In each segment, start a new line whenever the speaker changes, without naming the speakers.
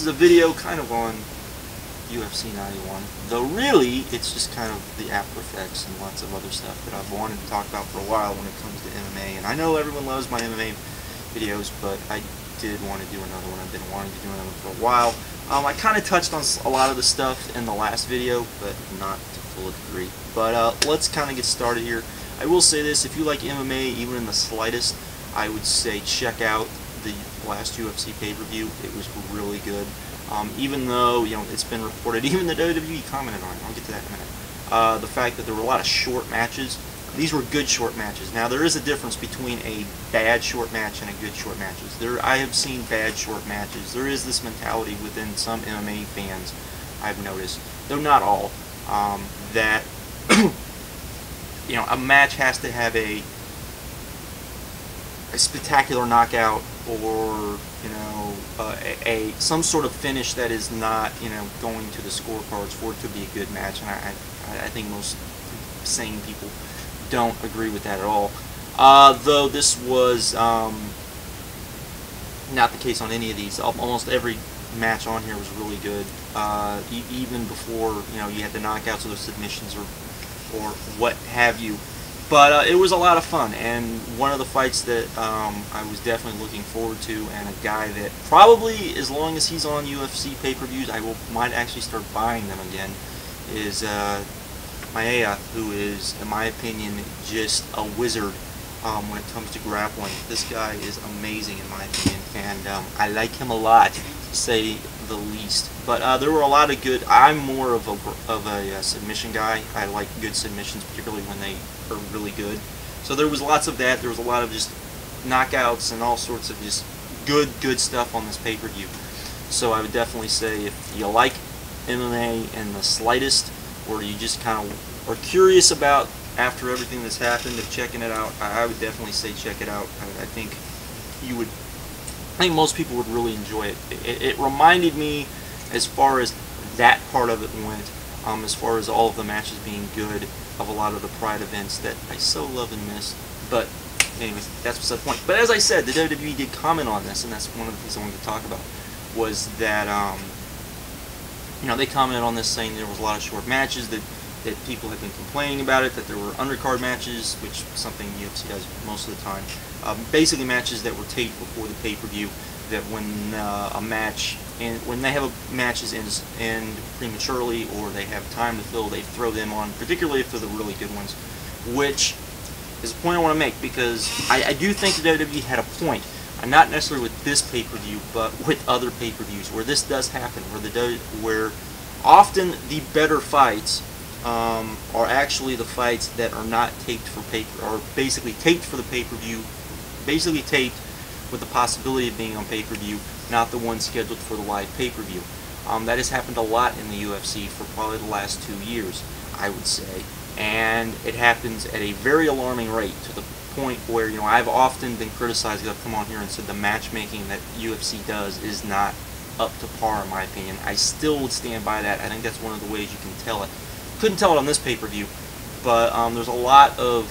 is a video kind of on UFC 91, though really it's just kind of the after effects and lots of other stuff that I've wanted to talk about for a while when it comes to MMA. And I know everyone loves my MMA videos, but I did want to do another one. I've been wanting to do another one for a while. I kind of touched on a lot of the stuff in the last video, but not to full degree. But let's kind of get started here. I will say this: if you like MMA even in the slightest, I would say check out the last UFC pay-per-view. It was really good. Even though, you know, it's been reported, even the WWE commented on it, I'll get to that in a minute, the fact that there were a lot of short matches. These were good short matches. Now, there is a difference between a bad short match and a good short matches. I have seen bad short matches. There is this mentality within some MMA fans, I've noticed, though not all, that you know, a match has to have a spectacular knockout, or you know, some sort of finish that is not, you know, going to the scorecards for it to be a good match. And I think most sane people don't agree with that at all. Though this was not the case on any of these. Almost every match on here was really good. Even before, you know, you had the knockouts or the submissions or what have you. But it was a lot of fun, and one of the fights that I was definitely looking forward to, and a guy that probably, as long as he's on UFC pay-per-views, might actually start buying them again, is Maia, who is, in my opinion, just a wizard when it comes to grappling. This guy is amazing, in my opinion, and I like him a lot, to say the least. But there were a lot of good. I'm more of a submission guy. I like good submissions, particularly when they are really good. So there was lots of that. There was a lot of just knockouts and all sorts of just good stuff on this pay-per-view. So I would definitely say, if you like MMA in the slightest, or you just kind of are curious about, after everything that's happened, of checking it out, I would definitely say check it out. I think you would. I think most people would really enjoy it. It reminded me, as far as that part of it went, as far as all of the matches being good, of a lot of the Pride events that I so love and miss. But anyways, that's beside the point. But as I said, the WWE did comment on this, and that's one of the things I wanted to talk about, was that you know, they commented on this, saying there was a lot of short matches, that people had been complaining about it, that there were undercard matches, which is something UFC does most of the time. Basically matches that were taped before the pay-per-view, that when a match, and when they have a matches end prematurely, or they have time to fill, they throw them on, particularly if they're the really good ones, which is a point I want to make, because I do think the WWE had a point, not necessarily with this pay-per-view, but with other pay-per-views, where this does happen, where often the better fights are actually the fights that are not taped for or basically taped for the pay-per-view, basically taped with the possibility of being on pay-per-view, not the one scheduled for the live pay-per-view. That has happened a lot in the UFC for probably the last 2 years, I would say, and it happens at a very alarming rate, to the point where, you know, I've often been criticized, I've come on here and said the matchmaking that UFC does is not up to par, in my opinion. I still would stand by that. I think that's one of the ways you can tell it. Couldn't tell it on this pay-per-view, but there's a lot of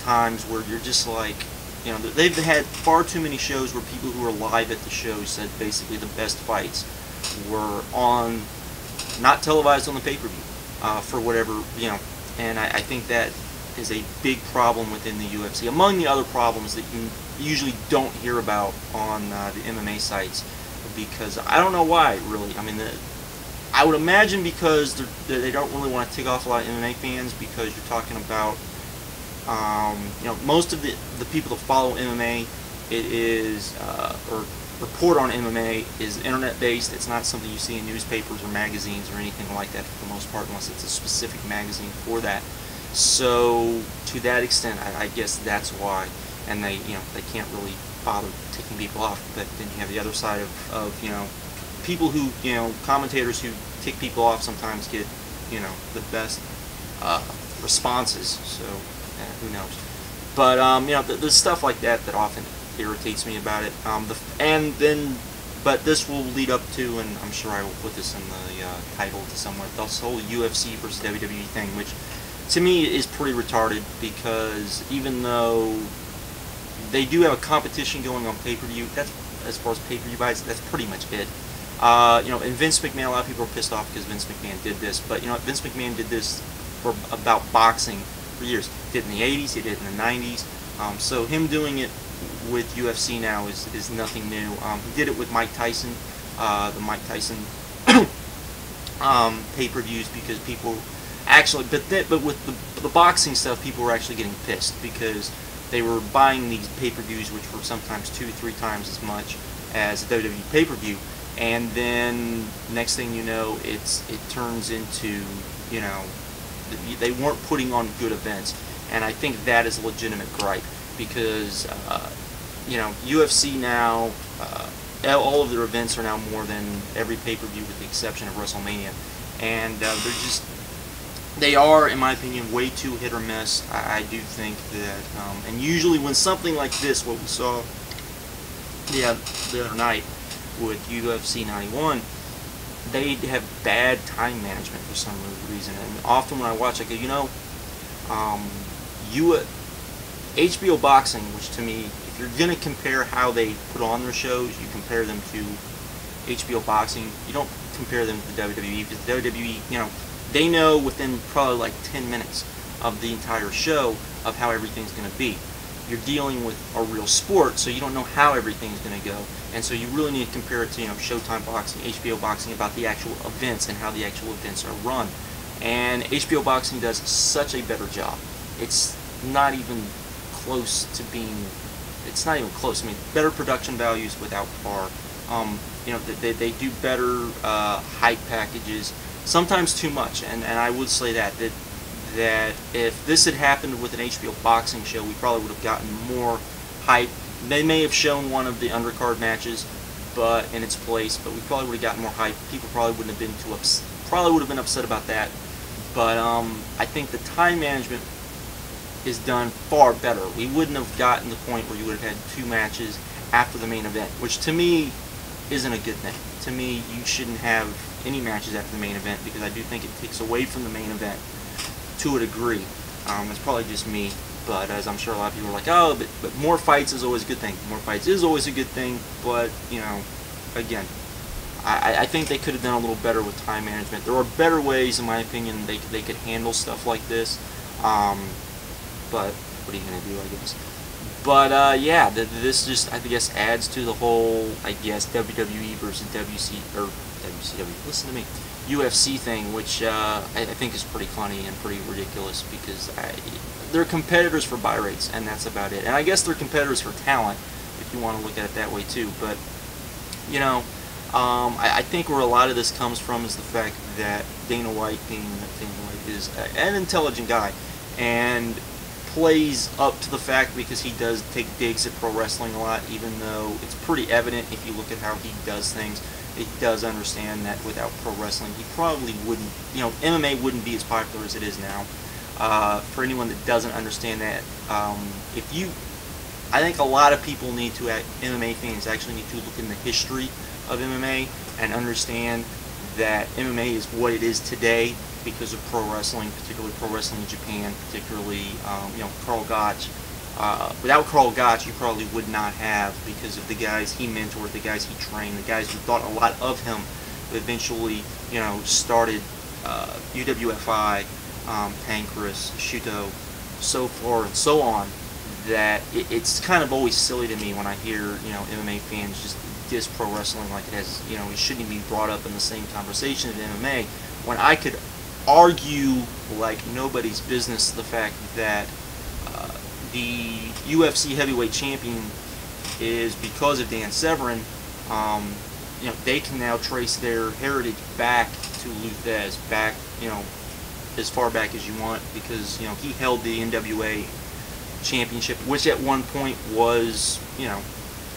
times where you're just like, you know, they've had far too many shows where people who were live at the show said basically the best fights were on, not televised on the pay-per-view, for whatever, you know, and I think that is a big problem within the UFC, among the other problems that you usually don't hear about on the MMA sites, because I don't know why, really. I mean, I would imagine because they don't really want to tick off a lot of MMA fans, because you're talking about, you know, most of the people that follow MMA, it is, or report on MMA, is internet-based. It's not something you see in newspapers or magazines or anything like that, for the most part, unless it's a specific magazine for that. So, to that extent, I guess that's why, and they, you know, they can't really bother ticking people off. But then you have the other side of you know, people who, you know, commentators who tick people off sometimes get, you know, the best responses. So who knows? But you know, there's stuff like that that often irritates me about it. But this will lead up to, and I'm sure I will put this in the title to somewhere, this whole UFC versus WWE thing, which to me is pretty retarded, because even though they do have a competition going on pay-per-view, that's, as far as pay-per-view buys, that's pretty much it. And Vince McMahon, a lot of people are pissed off because Vince McMahon did this, but Vince McMahon did this for about boxing for years. He did it in the 80s, he did it in the 90s. So him doing it with UFC now is nothing new. He did it with Mike Tyson, the Mike Tyson pay-per-views, because people actually, but with the boxing stuff, people were actually getting pissed because they were buying these pay-per-views, which were sometimes 2-3 times as much as a WWE pay-per-view, and then next thing you know, it turns into, they weren't putting on good events, and I think that is a legitimate gripe, because UFC now, all of their events are now more than every pay-per-view with the exception of WrestleMania, and they are, in my opinion, way too hit or miss. I do think that, and usually when something like this, what we saw the other night with UFC 91, they have bad time management for some reason. And often when I watch, I go, HBO Boxing, which to me, if you're going to compare how they put on their shows, you compare them to HBO Boxing. You don't compare them to WWE, because WWE, they know within probably like 10 minutes of the entire show of how everything's going to be. You're dealing with a real sport, so you don't know how everything's going to go, and so you really need to compare it to Showtime Boxing, HBO Boxing, about the actual events and how the actual events are run. And HBO Boxing does such a better job. It's not even close to being. It's not even close. I mean, better production values without par. They do better hype packages. Sometimes too much, and I would say that if this had happened with an HBO Boxing show, we probably would have gotten more hype. They may have shown one of the undercard matches, but in its place, but we probably would have gotten more hype. People probably wouldn't have been upset about that. But I think the time management is done far better. We wouldn't have gotten the point where you would have had 2 matches after the main event, which to me isn't a good thing. To me, you shouldn't have any matches after the main event, because I do think it takes away from the main event to a degree. It's probably just me, but as I'm sure a lot of people are like, oh, but more fights is always a good thing. More fights is always a good thing, but, again, I think they could have done a little better with time management. There are better ways, in my opinion, they could handle stuff like this, but what are you going to do, I guess. But, yeah, this just, I guess, adds to the whole, I guess, WWE versus WCW, listen to me, UFC thing, which I think is pretty funny and pretty ridiculous, because they're competitors for buy rates, and that's about it. And I guess they're competitors for talent, if you want to look at it that way too. But, I think where a lot of this comes from is the fact that Dana White is an intelligent guy, and plays up to the fact, because he does take digs at pro wrestling a lot, even though it's pretty evident if you look at how he does things. He does understand that without pro wrestling, he probably wouldn't, MMA wouldn't be as popular as it is now. For anyone that doesn't understand that, I think a lot of people need to, MMA fans actually need to look in the history of MMA and understand that MMA is what it is today because of pro wrestling, particularly pro wrestling in Japan, particularly, Karl Gotch. Without Karl Gotch, you probably would not have, because of the guys he mentored, the guys he trained, the guys who thought a lot of him, who eventually, started UWFI, Pancras, Shuto, so forth and so on, that it's kind of always silly to me when I hear, MMA fans just diss pro wrestling like it has, it shouldn't even be brought up in the same conversation as MMA, when I could argue like nobody's business the fact that the UFC Heavyweight Champion is because of Dan Severn. They can now trace their heritage back to Luthez, back, as far back as you want, because, he held the NWA Championship, which at one point was,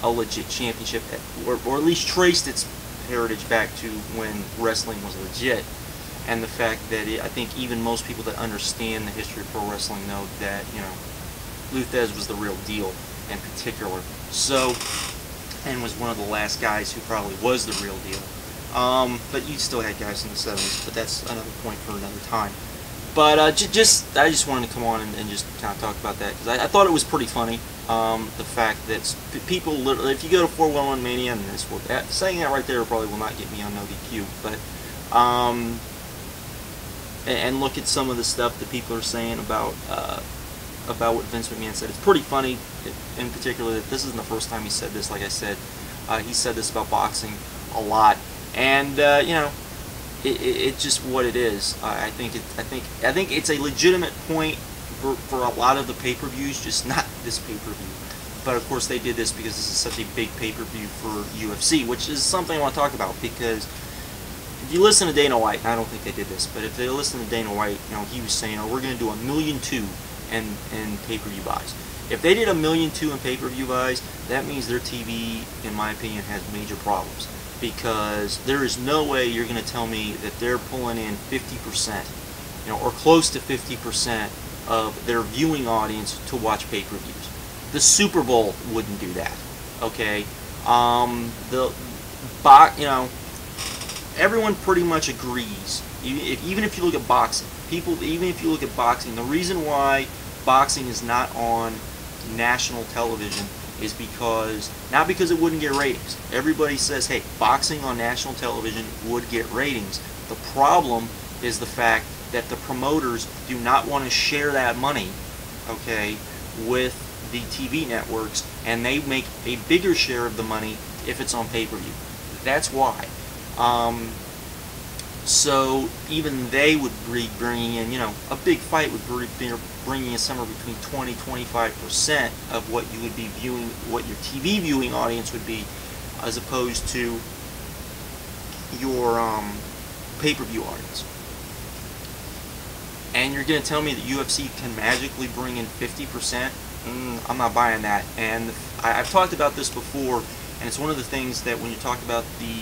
a legit championship, or at least traced its heritage back to when wrestling was legit. And the fact that I think even most people that understand the history of pro wrestling know that, Luthez was the real deal in particular. So, and was one of the last guys who probably was the real deal. But you still had guys in the 70s, but that's another point for another time. But I just wanted to come on and just kind of talk about that, because I thought it was pretty funny. The fact that people literally, if you go to 411 Mania, and this will, saying that right there probably will not get me on no DQ, but and look at some of the stuff that people are saying about what Vince McMahon said. It's pretty funny, in particular, that this isn't the first time he said this. Like I said, he said this about boxing a lot, and you know, it's just what it is. I think it's a legitimate point for a lot of the pay-per-views, just not this pay-per-view. But of course, they did this because this is such a big pay-per-view for UFC, which is something I want to talk about, because if you listen to Dana White, and I don't think they did this, but if they listen to Dana White, you know, he was saying, "Oh, we're going to do 1.2 million in pay-per-view buys." If they did 1.2 million in pay-per-view buys, that means their TV, in my opinion, has major problems, because there is no way you're going to tell me that they're pulling in 50%, you know, or close to 50% of their viewing audience to watch pay-per-views. The Super Bowl wouldn't do that. Okay, you know, everyone pretty much agrees. Even if you look at boxing, even if you look at boxing, the reason why boxing is not on national television is because, not because it wouldn't get ratings. Everybody says, hey, boxing on national television would get ratings. The problem is the fact that the promoters do not want to share that money, okay, with the TV networks, and they make a bigger share of the money if it's on pay-per-view. That's why. So even they would be bringing in, you know, a big fight would be bringing in somewhere between 20-25% of what you would be viewing, what your TV viewing audience would be, as opposed to your pay-per-view audience. And you're going to tell me that UFC can magically bring in 50%? I'm not buying that. And I've talked about this before, and it's one of the things that when you talk about the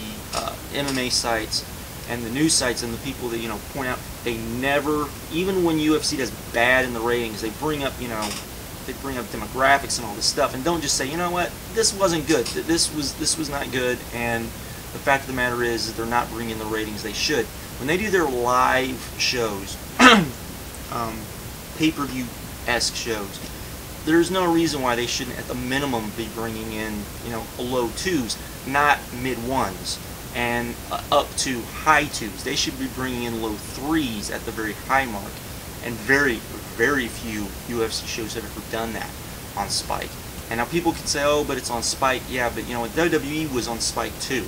MMA sites and the news sites and the people that, you know, point out, they never, even when UFC does bad in the ratings, they bring up, you know, they bring up demographics and all this stuff, and don't just say, you know what, this wasn't good, this was not good, and the fact of the matter is that they're not bringing the ratings they should. When they do their live shows, pay-per-view-esque shows, there's no reason why they shouldn't, at the minimum, be bringing in, you know, low 2s, not mid 1s, and up to high 2s. They should be bringing in low 3s at the very high mark, and very, very few UFC shows have ever done that on Spike. And now people can say, oh, but it's on Spike. Yeah, but you know, WWE was on Spike too,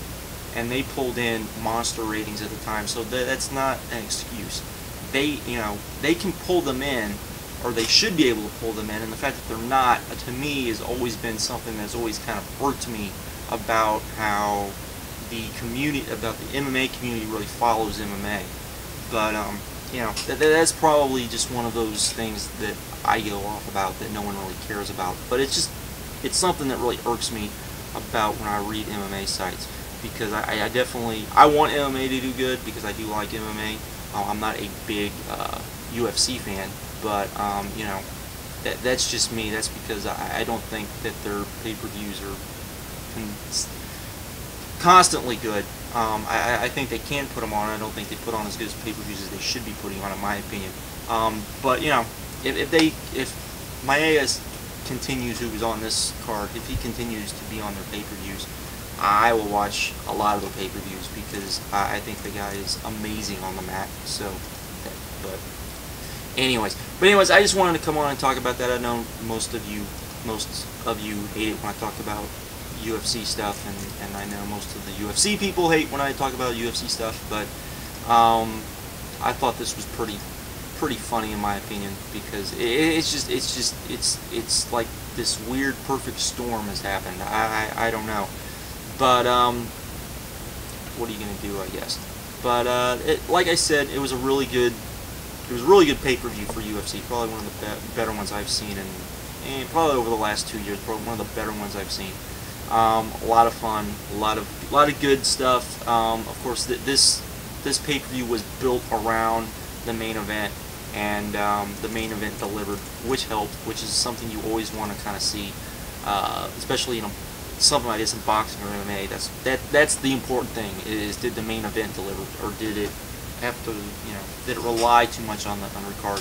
and they pulled in monster ratings at the time, so that's not an excuse. They, you know, they can pull them in, or they should be able to pull them in, and the fact that they're not, to me, has always been something that's always kind of irked me about how the community, about the MMA community really follows MMA. But, you know, that's probably just one of those things that I go off about that no one really cares about. But it's just, it's something that really irks me about when I read MMA sites, because I definitely, I want MMA to do good because I do like MMA. I'm not a big UFC fan, but you know, that's just me. That's because I don't think that their pay-per-views are constantly good. I think they can put them on. I don't think they put on as good as pay-per-views as they should be putting on, in my opinion. But you know, if Maes continues, who was on this card, if he continues to be on their pay-per-views, I will watch a lot of the pay-per-views because I think the guy is amazing on the mat. So, but anyways, I just wanted to come on and talk about that. I know most of you hate it when I talk about UFC stuff, and I know most of the UFC people hate when I talk about UFC stuff. But I thought this was pretty funny in my opinion, because it's like this weird perfect storm has happened. I don't know. But what are you gonna do, I guess? But like I said, it was a really good pay-per-view for UFC. Probably one of the better ones I've seen, and probably over the last 2 years, probably one of the better ones I've seen. A lot of fun, a lot of good stuff. Of course, this pay-per-view was built around the main event, and the main event delivered, which helped, which is something you always want to kind of see, especially in something like this in boxing or MMA. That's the important thing, is did the main event deliver, or did it have to, didn't rely too much on the undercard,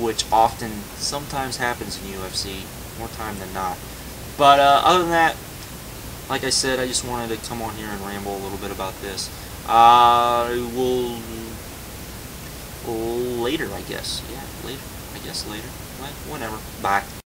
which often, sometimes happens in UFC, more time than not. But other than that, like I said, I just wanted to come on here and ramble a little bit about this. We'll later, I guess. Yeah, later. I guess later. Whenever. Bye.